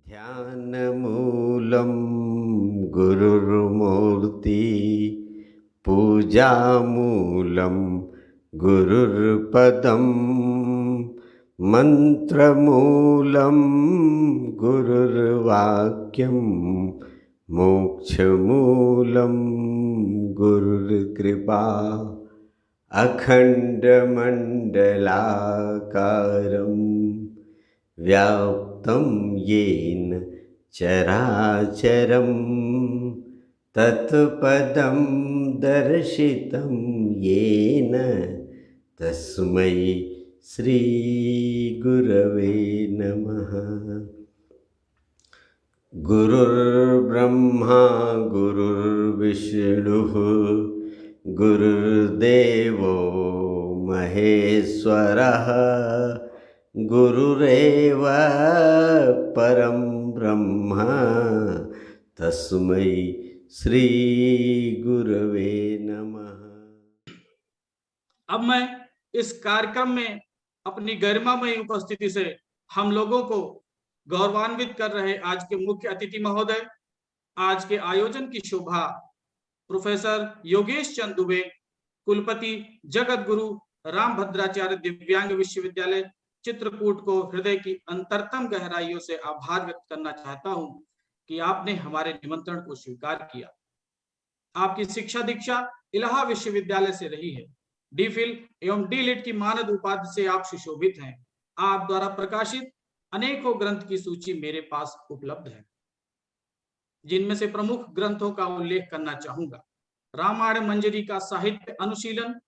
ध्यानमूलं गुरुर्मूर्ति पूजामूलं गुरुर्पदं मन्त्रमूलं गुरुर्वाक्यं मोक्षमूलं गुरुर्कृपा अखण्डमण्डलाकारं व्याप्तं येन चराचरं तत्पदं दर्शितं येन तस्मै श्रीगुरवे नमः। गुरुर्ब्रह्मा गुरुर्विष्णुः गुरुर्देवो महेश्वरः गुरुरेव परं ब्रह्म तस्मै श्री गुरवे नमः। अब मैं इस कार्यक्रम में अपनी गरिमामयी उपस्थिति से हम लोगों को गौरवान्वित कर रहे आज के मुख्य अतिथि महोदय, आज के आयोजन की शोभा प्रोफेसर योगेश चंद दुबे, कुलपति जगत गुरु रामभद्राचार्य दिव्यांग विश्वविद्यालय चित्रकूट को हृदय की अंतरतम गहराइयों से आभार व्यक्त करना चाहता हूं कि आपने हमारे निमंत्रण को स्वीकार किया। आपकी शिक्षा दीक्षा इलाहा विश्वविद्यालय से रही है। डीफिल एवं डीलिट की मानद उपाधि से आप सुशोभित हैं। आप द्वारा प्रकाशित अनेकों ग्रंथ की सूची मेरे पास उपलब्ध है, जिनमें से प्रमुख ग्रंथों का उल्लेख करना चाहूंगा। रामायण मंजरी का साहित्य अनुशीलन,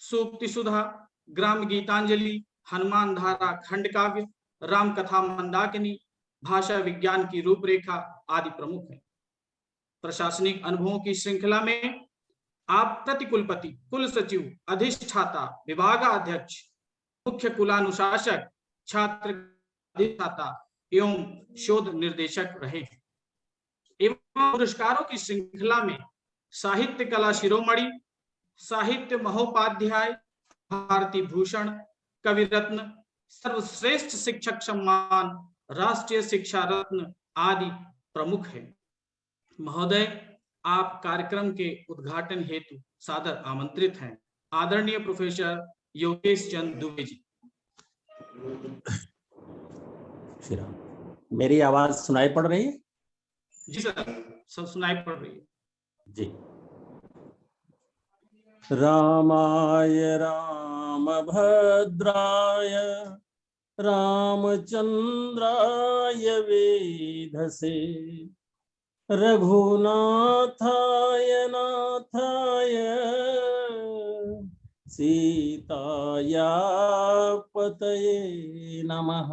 सूक्ति सुधा, ग्राम गीतांजलि, हनुमान धारा खंड काव्य, राम कथा मंदाकिनी, भाषा विज्ञान की रूपरेखा आदि प्रमुख है। प्रशासनिक अनुभवों की श्रृंखला में आप प्रतिकुलपति, कुल सचिव, अधिष्ठाता, विभागाध्यक्ष, मुख्य कुलानुशासक, छात्र अधिष्ठाता एवं शोध निर्देशक रहे हैं। एवं पुरस्कारों की श्रृंखला में साहित्य कला शिरोमणि, साहित्य महोपाध्याय, भारती भूषण, कवि रत्न, सर्वश्रेष्ठ शिक्षक सम्मान, राष्ट्रीय शिक्षा रत्न आदि प्रमुख है। महोदय, आप कार्यक्रम के उद्घाटन हेतु सादर आमंत्रित हैं। आदरणीय प्रोफेसर योगेश चंद दुबे जी। श्री राम। मेरी आवाज सुनाई पड़ रही है? जी सर, सब सुनाई पड़ रही है जी। रामाय रामभद्राय रामचंद्राय वेधसे रघुनाथाय नाथाय सीताया पतये नमः।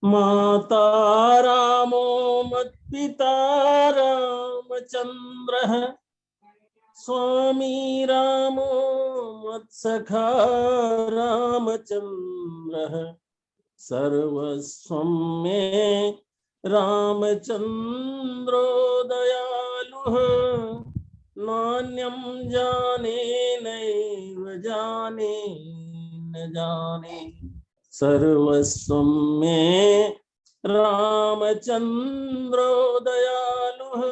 माता रामो मत्पिता रामचंद्रः स्वामी रामो मत्सखा रामचंद्रः सर्वस्वं मे रामचंद्रो दयालुः नान्यं जाने नैव जाने न जाने सर्वस्वं मे रामचंद्रो दयालुः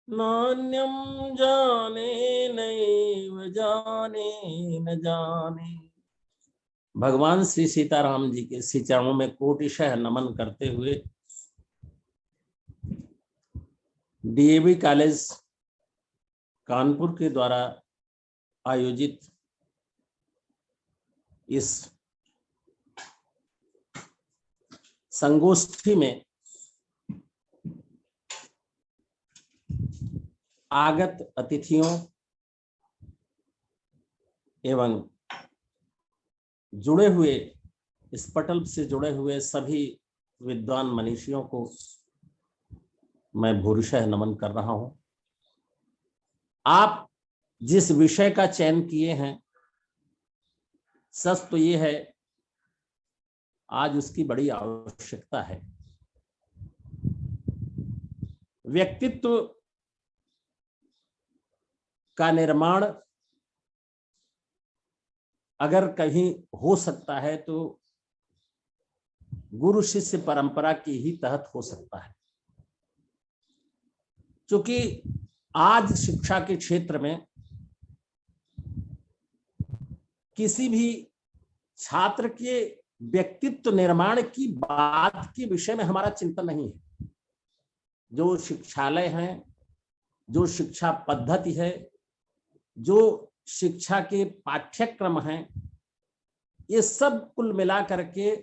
नान्यं जाने नैव जाने न जाने। भगवान श्री सीताराम जी के श्री चरणों में कोटिशः नमन करते हुए डीएवी कॉलेज कानपुर के द्वारा आयोजित इस संगोष्ठी में आगत अतिथियों एवं जुड़े हुए इस पटल से जुड़े हुए सभी विद्वान मनीषियों को मैं भूरिशः नमन कर रहा हूं। आप जिस विषय का चयन किए हैं, सच तो ये है आज उसकी बड़ी आवश्यकता है। व्यक्तित्व का निर्माण अगर कहीं हो सकता है तो गुरु शिष्य परंपरा की ही तहत हो सकता है। क्योंकि आज शिक्षा के क्षेत्र में किसी भी छात्र के व्यक्तित्व निर्माण की बात के विषय में हमारा चिंतन नहीं है। जो शिक्षालय हैं, जो शिक्षा पद्धति है, जो शिक्षा के पाठ्यक्रम हैं, ये सब कुल मिला करके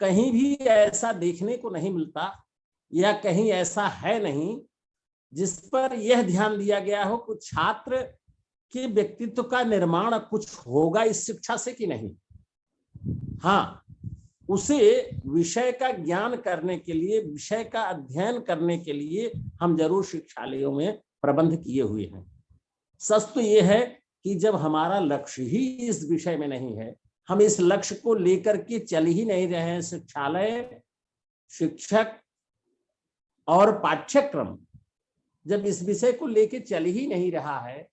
कहीं भी ऐसा देखने को नहीं मिलता या कहीं ऐसा है नहीं जिस पर यह ध्यान दिया गया हो कि छात्र के व्यक्तित्व का निर्माण कुछ होगा इस शिक्षा से कि नहीं। हाँ, उसे विषय का ज्ञान करने के लिए, विषय का अध्ययन करने के लिए हम जरूर शिक्षालयों में प्रबंध किए हुए हैं। सच तो यह है कि जब हमारा लक्ष्य ही इस विषय में नहीं है, हम इस लक्ष्य को लेकर के चल ही नहीं रहे हैं, शिक्षालय, शिक्षक और पाठ्यक्रम जब इस विषय को लेकर चल ही नहीं रहा है,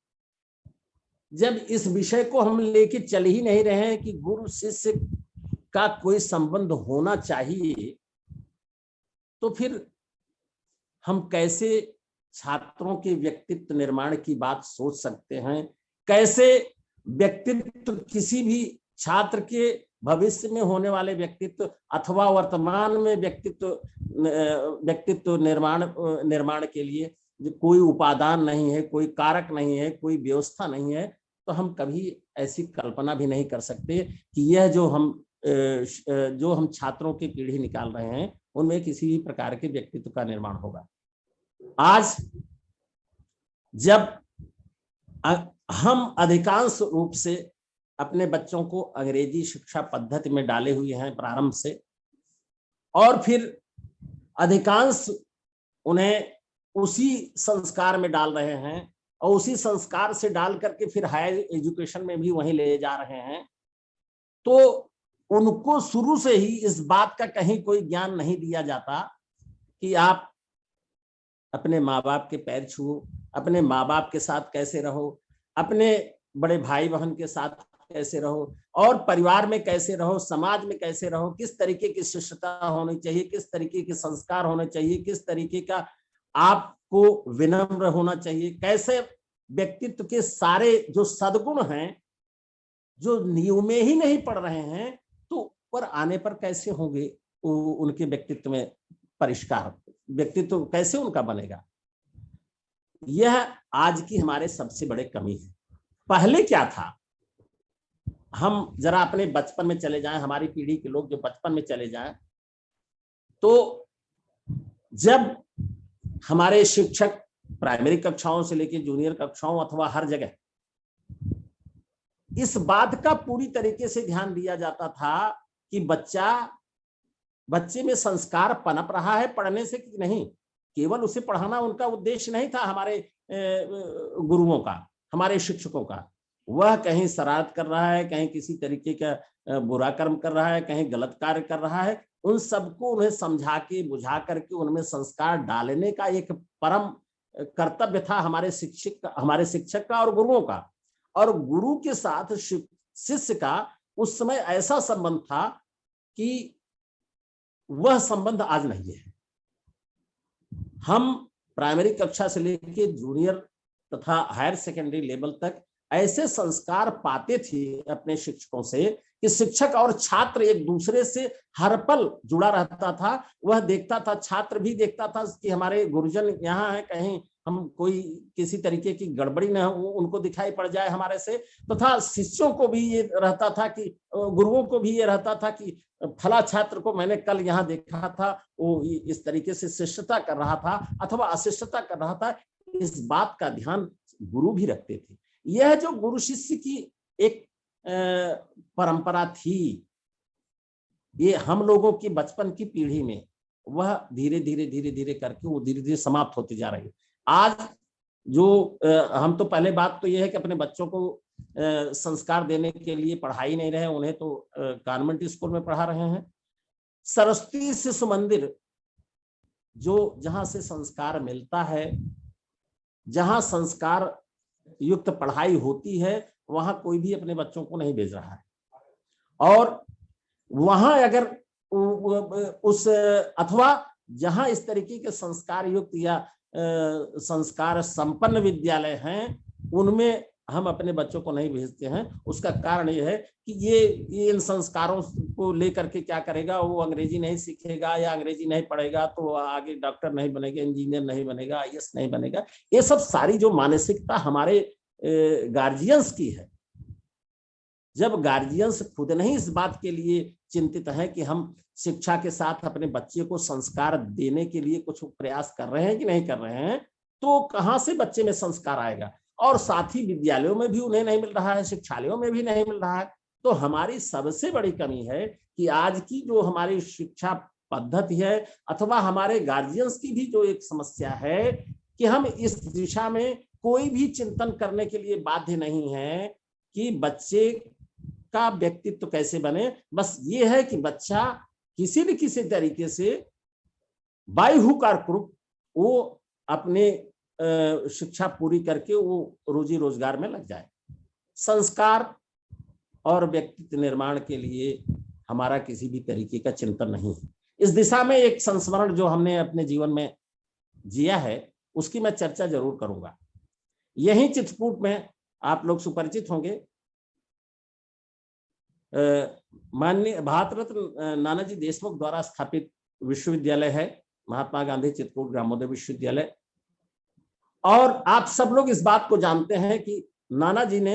जब इस विषय को हम लेके चल ही नहीं रहे हैं कि गुरु शिष्य का कोई संबंध होना चाहिए, तो फिर हम कैसे छात्रों के व्यक्तित्व निर्माण की बात सोच सकते हैं? कैसे व्यक्तित्व, किसी भी छात्र के भविष्य में होने वाले व्यक्तित्व अथवा वर्तमान में व्यक्तित्व निर्माण के लिए कोई उपादान नहीं है, कोई कारक नहीं है, कोई व्यवस्था नहीं है, तो हम कभी ऐसी कल्पना भी नहीं कर सकते कि यह जो हम छात्रों की पीढ़ी निकाल रहे हैं उनमें किसी भी प्रकार के व्यक्तित्व का निर्माण होगा। आज जब हम अधिकांश रूप से अपने बच्चों को अंग्रेजी शिक्षा पद्धति में डाले हुए हैं प्रारंभ से, और फिर अधिकांश उन्हें उसी संस्कार में डाल रहे हैं और उसी संस्कार से डाल करके फिर हायर एजुकेशन में भी वहीं ले जा रहे हैं, तो उनको शुरू से ही इस बात का कहीं कोई ज्ञान नहीं दिया जाता कि आप अपने माँ बाप के पैर छुओ, अपने माँ बाप के साथ कैसे रहो, अपने बड़े भाई बहन के साथ कैसे रहो, और परिवार में कैसे रहो, समाज में कैसे रहो, किस तरीके की शिष्टता होनी चाहिए, किस तरीके के संस्कार होने चाहिए, किस तरीके का आपको विनम्र होना चाहिए, कैसे व्यक्तित्व के सारे जो सद्गुण हैं जो नींव में ही नहीं पड़ रहे हैं, तो ऊपर आने पर कैसे होंगे उनके व्यक्तित्व में परिष्कार, व्यक्तित्व कैसे उनका बनेगा। यह आज की हमारे सबसे बड़े कमी है। पहले क्या था, हम जरा अपने बचपन में चले जाएं, हमारी पीढ़ी के लोग जो बचपन में चले जाएं, तो जब हमारे शिक्षक प्राइमरी कक्षाओं से लेकर जूनियर कक्षाओं अथवा हर जगह इस बात का पूरी तरीके से ध्यान दिया जाता था कि बच्चे में संस्कार पनप रहा है पढ़ने से कि नहीं, केवल उसे पढ़ाना उनका उद्देश्य नहीं था। हमारे गुरुओं का, हमारे शिक्षकों का, वह कहीं शरारत कर रहा है, कहीं किसी तरीके का बुरा कर्म कर रहा है, कहीं गलत कार्य कर रहा है, उन सबको उन्हें समझा के बुझा करके उनमें संस्कार डालने का एक परम कर्तव्य था हमारे शिक्षक का और गुरुओं का। और गुरु के साथ शिष्य का उस समय ऐसा संबंध था कि वह संबंध आज नहीं है। हम प्राइमरी कक्षा से लेकर जूनियर तथा हायर सेकेंडरी लेवल तक ऐसे संस्कार पाते थे अपने शिक्षकों से कि शिक्षक और छात्र एक दूसरे से हर पल जुड़ा रहता था। वह देखता था, छात्र भी देखता था कि हमारे गुरुजन यहाँ है, कहीं हम कोई किसी तरीके की गड़बड़ी न हो उनको दिखाई पड़ जाए हमारे से, तथा शिष्यों को भी ये रहता था कि गुरुओं को भी ये रहता था कि फला छात्र को मैंने कल यहाँ देखा था, वो इस तरीके से शिष्टता कर रहा था अथवा अशिष्टता कर रहा था। इस बात का ध्यान गुरु भी रखते थे। यह जो गुरु शिष्य की एक परंपरा थी, ये हम लोगों की बचपन की पीढ़ी में वह धीरे धीरे करके वो धीरे धीरे समाप्त होती जा रही है। आज जो हम तो पहले बात तो यह है कि अपने बच्चों को संस्कार देने के लिए पढ़ाई नहीं रहे, उन्हें तो कॉन्वेंट स्कूल में पढ़ा रहे हैं। सरस्वती शिशु मंदिर जो जहां से संस्कार मिलता है, जहां संस्कार युक्त पढ़ाई होती है, वहां कोई भी अपने बच्चों को नहीं भेज रहा है। और वहां अगर उस अथवा जहां इस तरीके के संस्कार युक्त या संस्कार संपन्न विद्यालय हैं उनमें हम अपने बच्चों को नहीं भेजते हैं। उसका कारण यह है कि ये इन संस्कारों को लेकर के क्या करेगा, वो अंग्रेजी नहीं सीखेगा या अंग्रेजी नहीं पढ़ेगा तो आगे डॉक्टर नहीं बनेगा, इंजीनियर नहीं बनेगा, आईएएस नहीं बनेगा। ये सब सारी जो मानसिकता हमारे गार्जियंस की है, जब गार्जियंस खुद नहीं इस बात के लिए चिंतित है कि हम शिक्षा के साथ अपने बच्चे को संस्कार देने के लिए कुछ प्रयास कर रहे हैं कि नहीं कर रहे हैं, तो कहां से बच्चे में संस्कार आएगा। और साथ ही विद्यालयों में भी उन्हें नहीं मिल रहा है, शिक्षालयों में भी नहीं मिल रहा है। तो हमारी सबसे बड़ी कमी है कि आज की जो हमारी शिक्षा पद्धति है अथवा हमारे गार्जियंस की भी जो एक समस्या है कि हम इस दिशा में कोई भी चिंतन करने के लिए बाध्य नहीं है कि बच्चे का व्यक्तित्व कैसे बने। बस ये है कि बच्चा किसी न किसी तरीके से बाय हुक और क्रुक वो अपने शिक्षा पूरी करके वो रोजी रोजगार में लग जाए। संस्कार और व्यक्तित्व निर्माण के लिए हमारा किसी भी तरीके का चिंतन नहीं है। इस दिशा में एक संस्मरण जो हमने अपने जीवन में जिया है उसकी मैं चर्चा जरूर करूंगा। यही चित्रकूट में आप लोग सुपरिचित होंगे, माननीय भारत रत्न नानाजी देशमुख द्वारा स्थापित विश्वविद्यालय है महात्मा गांधी चित्रकूट ग्रामोदय विश्वविद्यालय। और आप सब लोग इस बात को जानते हैं कि नाना जी ने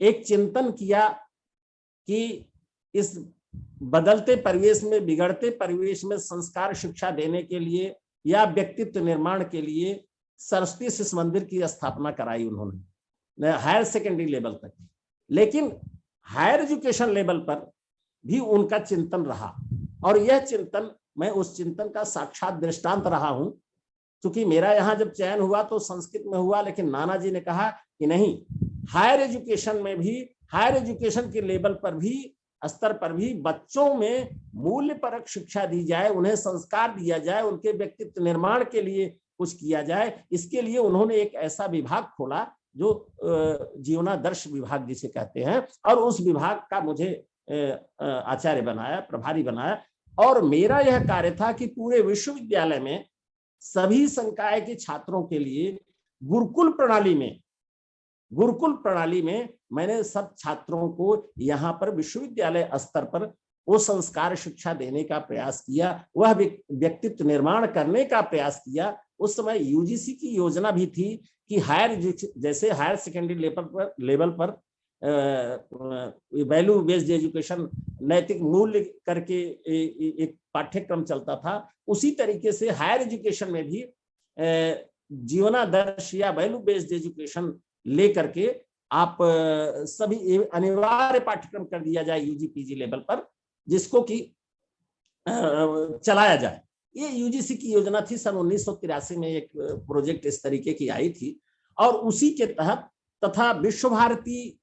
एक चिंतन किया कि इस बदलते परिवेश में, बिगड़ते परिवेश में संस्कार शिक्षा देने के लिए या व्यक्तित्व निर्माण के लिए सरस्वती शिशु मंदिर की स्थापना कराई उन्होंने हायर सेकेंडरी लेवल तक। लेकिन हायर एजुकेशन लेवल पर भी उनका चिंतन रहा और यह चिंतन, मैं उस चिंतन का साक्षात दृष्टांत रहा हूं। क्योंकि मेरा यहाँ जब चयन हुआ तो संस्कृत में हुआ, लेकिन नाना जी ने कहा कि नहीं, हायर एजुकेशन में भी, हायर एजुकेशन के लेवल पर भी, स्तर पर भी बच्चों में मूल्यपरक शिक्षा दी जाए, उन्हें संस्कार दिया जाए, उनके व्यक्तित्व निर्माण के लिए कुछ किया जाए। इसके लिए उन्होंने एक ऐसा विभाग खोला जो जीवनादर्श विभाग जिसे कहते हैं, और उस विभाग का मुझे आचार्य बनाया, प्रभारी बनाया। और मेरा यह कार्य था कि पूरे विश्वविद्यालय में सभी संकाय के छात्रों के लिए गुरुकुल प्रणाली में मैंने सब छात्रों को यहाँ पर विश्वविद्यालय स्तर पर वो संस्कार शिक्षा देने का प्रयास किया, वह व्यक्तित्व निर्माण करने का प्रयास किया। उस समय यूजीसी की योजना भी थी कि जैसे हायर सेकेंडरी लेवल पर वैल्यू बेस्ड एजुकेशन, नैतिक मूल्य करके एक पाठ्यक्रम चलता था, उसी तरीके से हायर एजुकेशन में भी जीवनादर्श या वैल्यू बेस्ड एजुकेशन लेकर के आप सभी अनिवार्य पाठ्यक्रम कर दिया जाए यूजी पीजी लेवल पर, जिसको कि चलाया जाए। ये यूजीसी की योजना थी। सन 1983 में एक प्रोजेक्ट इस तरीके की आई थी और उसी के तहत तथा विश्व भारती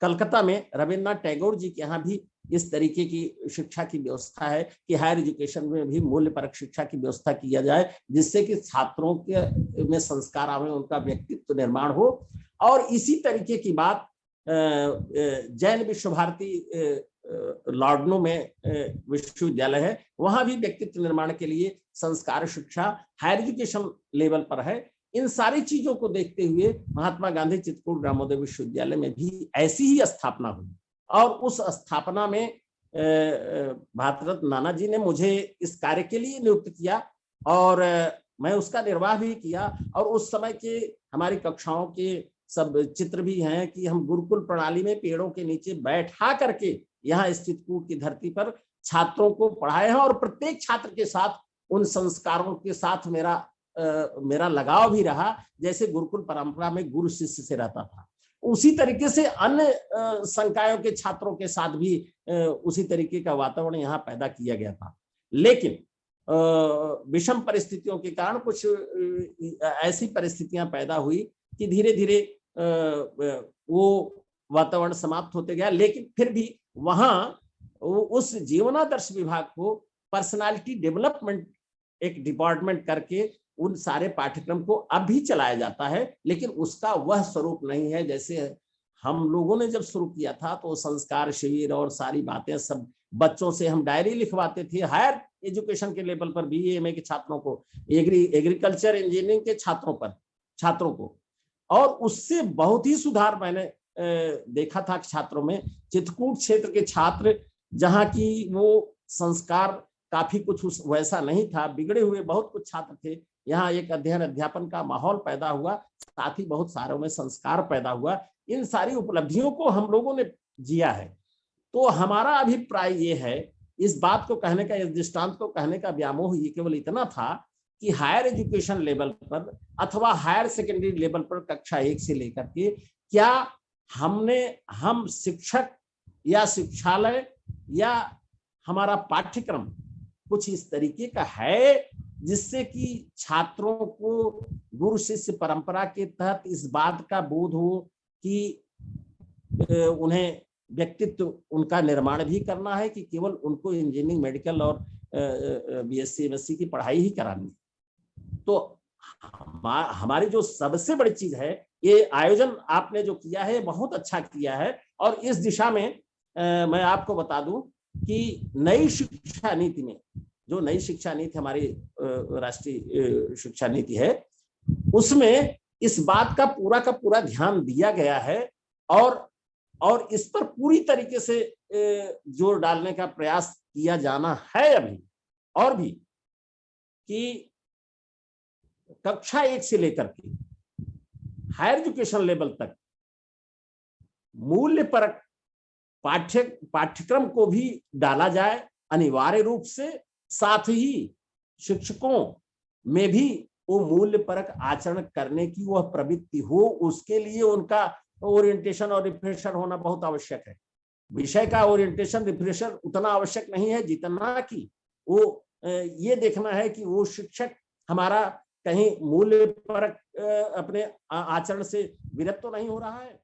कलकत्ता में रविन्द्रनाथ टैगोर जी के यहाँ भी इस तरीके की शिक्षा की व्यवस्था है कि हायर एजुकेशन में भी मूल्यपरक शिक्षा की व्यवस्था किया जाए, जिससे कि छात्रों के में संस्कार आवे, उनका व्यक्तित्व निर्माण हो। और इसी तरीके की बात जैन विश्व भारती लॉर्डनो में विश्वविद्यालय है, वहां भी व्यक्तित्व निर्माण के लिए संस्कार शिक्षा हायर एजुकेशन लेवल पर है। इन सारी चीजों को देखते हुए महात्मा गांधी चित्रकूट ग्रामोदय विश्वविद्यालय में भी ऐसी ही स्थापना हुई और उस स्थापना में भारत रत्न नाना जी ने मुझे इस कार्य के लिए नियुक्त किया और मैं उसका निर्वाह भी किया। और उस समय के हमारी कक्षाओं के सब चित्र भी हैं कि हम गुरुकुल प्रणाली में पेड़ों के नीचे बैठा करके यहाँ इस चित्रकूट की धरती पर छात्रों को पढ़ाए हैं और प्रत्येक छात्र के साथ उन संस्कारों के साथ मेरा लगाव भी रहा, जैसे गुरुकुल परंपरा में गुरु शिष्य से रहता था। उसी तरीके से अन्य संकायों के छात्रों के साथ भी उसी तरीके का वातावरण यहाँ पैदा किया गया था। लेकिन विषम परिस्थितियों के कारण कुछ ऐसी परिस्थितियां पैदा हुई कि धीरे धीरे वो वातावरण समाप्त होते गया। लेकिन फिर भी वहां उस जीवनादर्श विभाग को पर्सनालिटी डेवलपमेंट एक डिपार्टमेंट करके उन सारे पाठ्यक्रम को अब भी चलाया जाता है, लेकिन उसका वह स्वरूप नहीं है जैसे हम लोगों ने जब शुरू किया था। तो संस्कार शिविर और सारी बातें सब बच्चों से हम डायरी लिखवाते थे, हायर एजुकेशन के लेवल पर BA MA के छात्रों को, एग्रीकल्चर इंजीनियरिंग के छात्रों को, और उससे बहुत ही सुधार मैंने देखा था छात्रों में। चित्रकूट क्षेत्र के छात्र, जहाँ की वो संस्कार काफी कुछ वैसा नहीं था, बिगड़े हुए बहुत कुछ छात्र थे, यहाँ एक अध्ययन अध्यापन का माहौल पैदा हुआ, साथ ही बहुत सारों में संस्कार पैदा हुआ। इन सारी उपलब्धियों को हम लोगों ने जिया है। तो हमारा अभिप्राय ये है, इस बात को कहने का, इस दृष्टांत को कहने का व्यामोह ये केवल इतना था कि हायर एजुकेशन लेवल पर अथवा हायर सेकेंडरी लेवल पर कक्षा 1 से लेकर के क्या हम शिक्षक या शिक्षालय या हमारा पाठ्यक्रम कुछ इस तरीके का है जिससे कि छात्रों को गुरु शिष्य परंपरा के तहत इस बात का बोध हो कि उन्हें व्यक्तित्व उनका निर्माण भी करना है कि केवल उनको इंजीनियरिंग, मेडिकल और BSc MSc की पढ़ाई ही करानी है। तो हमारी जो सबसे बड़ी चीज है, ये आयोजन आपने जो किया है बहुत अच्छा किया है। और इस दिशा में मैं आपको बता दूं कि नई शिक्षा नीति में, जो नई शिक्षा नीति हमारी राष्ट्रीय शिक्षा नीति है, उसमें इस बात का पूरा ध्यान दिया गया है और इस पर पूरी तरीके से जोर डालने का प्रयास किया जाना है अभी और भी, कि कक्षा 1 से लेकर के हायर एजुकेशन लेवल तक मूल्य परक पाठ्यक्रम को भी डाला जाए अनिवार्य रूप से। साथ ही शिक्षकों में भी वो मूल्य परक आचरण करने की वह प्रवृत्ति हो, उसके लिए उनका ओरिएंटेशन और रिफ्रेशर होना बहुत आवश्यक है। विषय का ओरिएंटेशन रिफ्रेशर उतना आवश्यक नहीं है जितना कि वो ये देखना है कि वो शिक्षक हमारा कहीं मूल्य परक अपने आचरण से विरत तो नहीं हो रहा है।